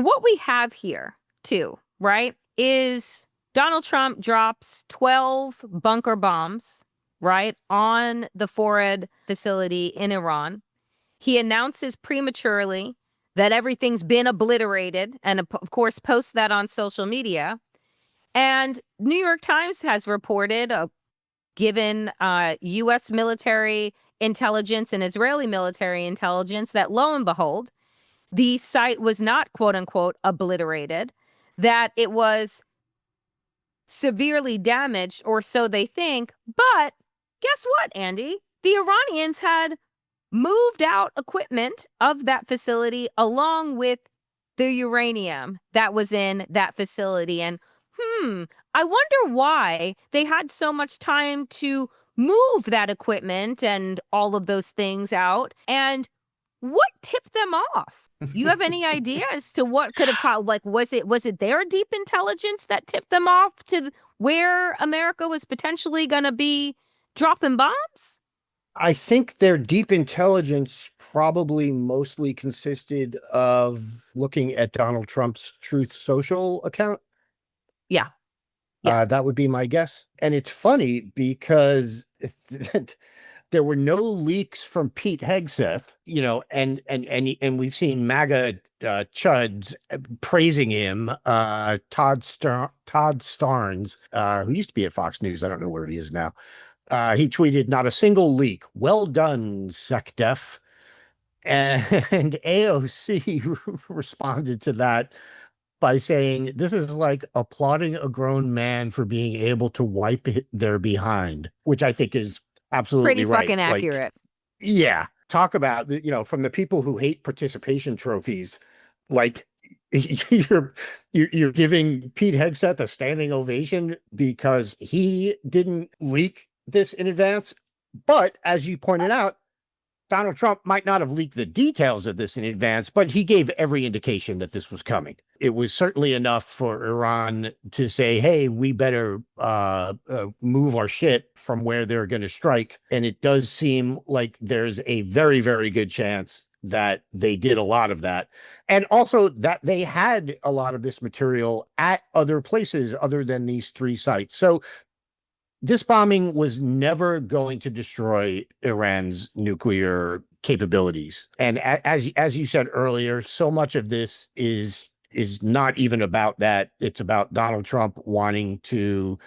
what we have here, too, right, is Donald Trump drops 12 bunker bombs, right, on the Forad facility in Iran. He announces prematurely that everything's been obliterated and, of course, posts that on social media. And New York Times has reported, given U.S. military intelligence and Israeli military intelligence, that lo and behold, the site was not, quote unquote, obliterated, that it was severely damaged, or so they think. But guess what, Andy? The Iranians had moved out equipment of that facility along with the uranium that was in that facility. And I wonder why they had so much time to move that equipment and all of those things out. And what tipped them off? You have any idea as to what could have like, was it their deep intelligence that tipped them off to where America was potentially going to be dropping bombs? I think their deep intelligence probably mostly consisted of looking at Donald Trump's Truth Social account. Yeah. Yeah. That would be my guess. And it's funny because there were no leaks from Pete Hegseth, and we've seen MAGA chuds praising him. Todd Starnes, who used to be at Fox News, I don't know where he is now. He tweeted, "Not a single leak. Well done, SecDef." And AOC responded to that by saying, "This is like applauding a grown man for being able to wipe their behind," which I think is absolutely pretty right. fucking accurate. Yeah. Talk about, from the people who hate participation trophies, like you're giving Pete Hegseth a standing ovation because he didn't leak this in advance. But as you pointed out, Donald Trump might not have leaked the details of this in advance, but he gave every indication that this was coming. It was certainly enough for Iran to say, hey, we better move our shit from where they're going to strike. And it does seem like there's a very, very good chance that they did a lot of that. And also that they had a lot of this material at other places other than these three sites. So this bombing was never going to destroy Iran's nuclear capabilities. And as you said earlier, so much of this is not even about that. It's about Donald Trump wanting to,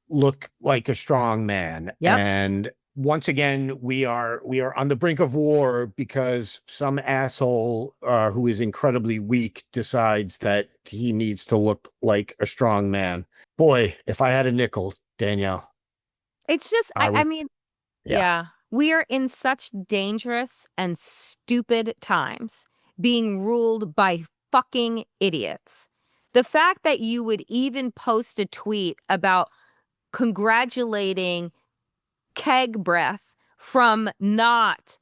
look like a strong man. Yep. And once again, we are on the brink of war because some asshole who is incredibly weak decides that he needs to look like a strong man. Boy, if I had a nickel, Danielle. It's just, I mean, yeah, we are in such dangerous and stupid times being ruled by fucking idiots. The fact that you would even post a tweet about congratulating Keg Breath from not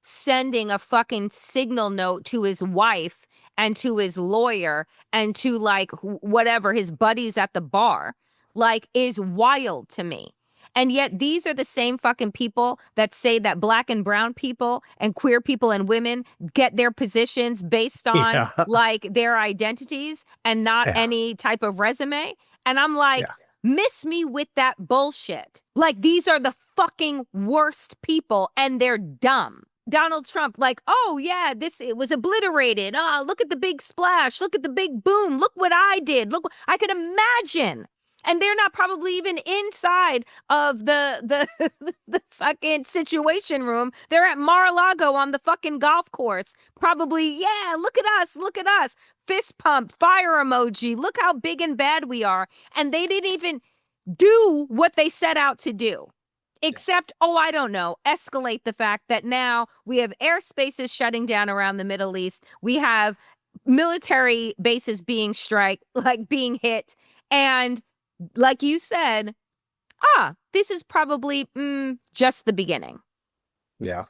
sending a fucking signal note to his wife and to his lawyer and to like whatever his buddies at the bar, like, is wild to me. And yet these are the same fucking people that say that black and brown people and queer people and women get their positions based on like their identities and not any type of resume. And I'm like, miss me with that bullshit. Like, these are the fucking worst people and they're dumb. Donald Trump, like, oh yeah, it was obliterated. Look at the big splash. Look at the big boom. Look what I did. Look, I could imagine. And they're not probably even inside of the the fucking situation room. They're at Mar-a-Lago on the fucking golf course. Probably, yeah, look at us, look at us. Fist pump, fire emoji. Look how big and bad we are. And they didn't even do what they set out to do. Except, I don't know, escalate the fact that now we have airspaces shutting down around the Middle East. We have military bases being being hit. And like you said, this is probably just the beginning. Yeah.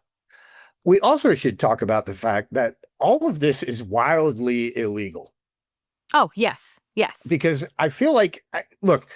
We also should talk about the fact that all of this is wildly illegal. Oh, yes. Yes. Because I feel like, look,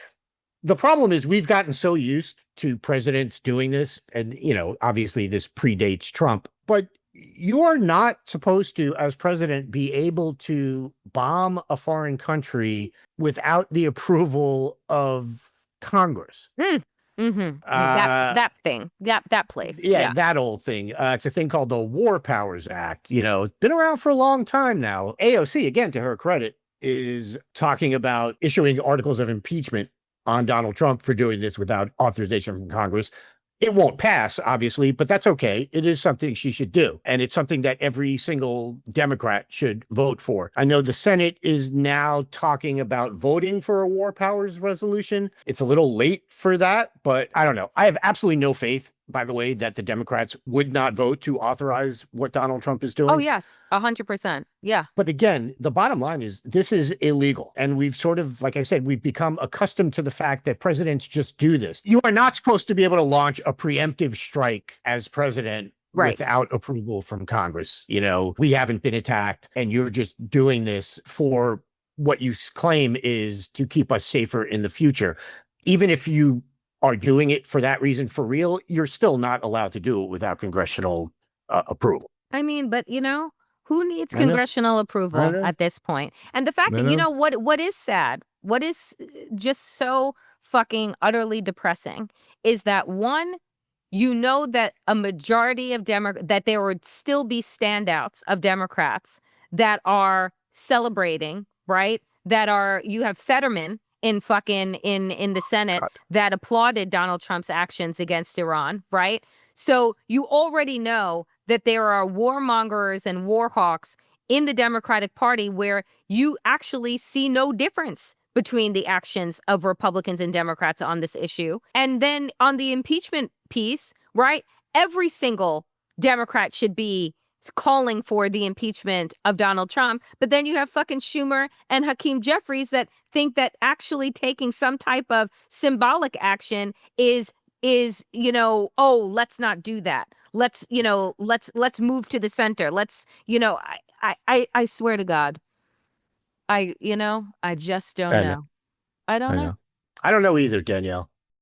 the problem is we've gotten so used to presidents doing this. And, obviously this predates Trump. But you are not supposed to, as president, be able to bomb a foreign country without the approval of Congress. Mm. Mm-hmm. That Uh, that thing. That place. yeah, Yeah. that old thing. It's a thing called the War Powers Act. It's been around for a long time now. AOC, again, to her credit, is talking about issuing articles of impeachment on Donald Trump for doing this without authorization from Congress. It won't pass, obviously, but that's okay. It is something she should do. And it's something that every single Democrat should vote for. I know the Senate is now talking about voting for a war powers resolution. It's a little late for that, but I don't know. I have absolutely no faith, by the way, that the Democrats would not vote to authorize what Donald Trump is Oh doing. yes, 100%. Yeah. But again, the bottom line is this is illegal. And we've sort of, like I said, we've become accustomed to the fact that presidents just do this. You are not supposed to be able to launch a preemptive strike as president Right. without approval from Congress. We haven't been attacked, and you're just doing this for what you claim is to keep us safer in the future. Even if you are doing it for that reason for real, you're still not allowed to do it without congressional approval. I mean, but who needs I know. congressional I approval know. at this point? And the fact I that know. what is sad, what is just so fucking utterly depressing is that one, that a majority of that there would still be standouts of Democrats that are celebrating, right? That are you have Fetterman in in the Senate God. that applauded Donald Trump's actions against Iran, right? So you already know that there are warmongers and war hawks in the Democratic Party where you actually see no difference between the actions of Republicans and Democrats on this issue. And then on the impeachment piece, right? Every single Democrat should be calling for the impeachment of Donald Trump. But then you have fucking Schumer and Hakeem Jeffries that think that actually taking some type of symbolic action is oh, let's not do that. Let's move to the center. I swear to God, I just don't I know. know. I don't I know. know. I don't know either, Danielle.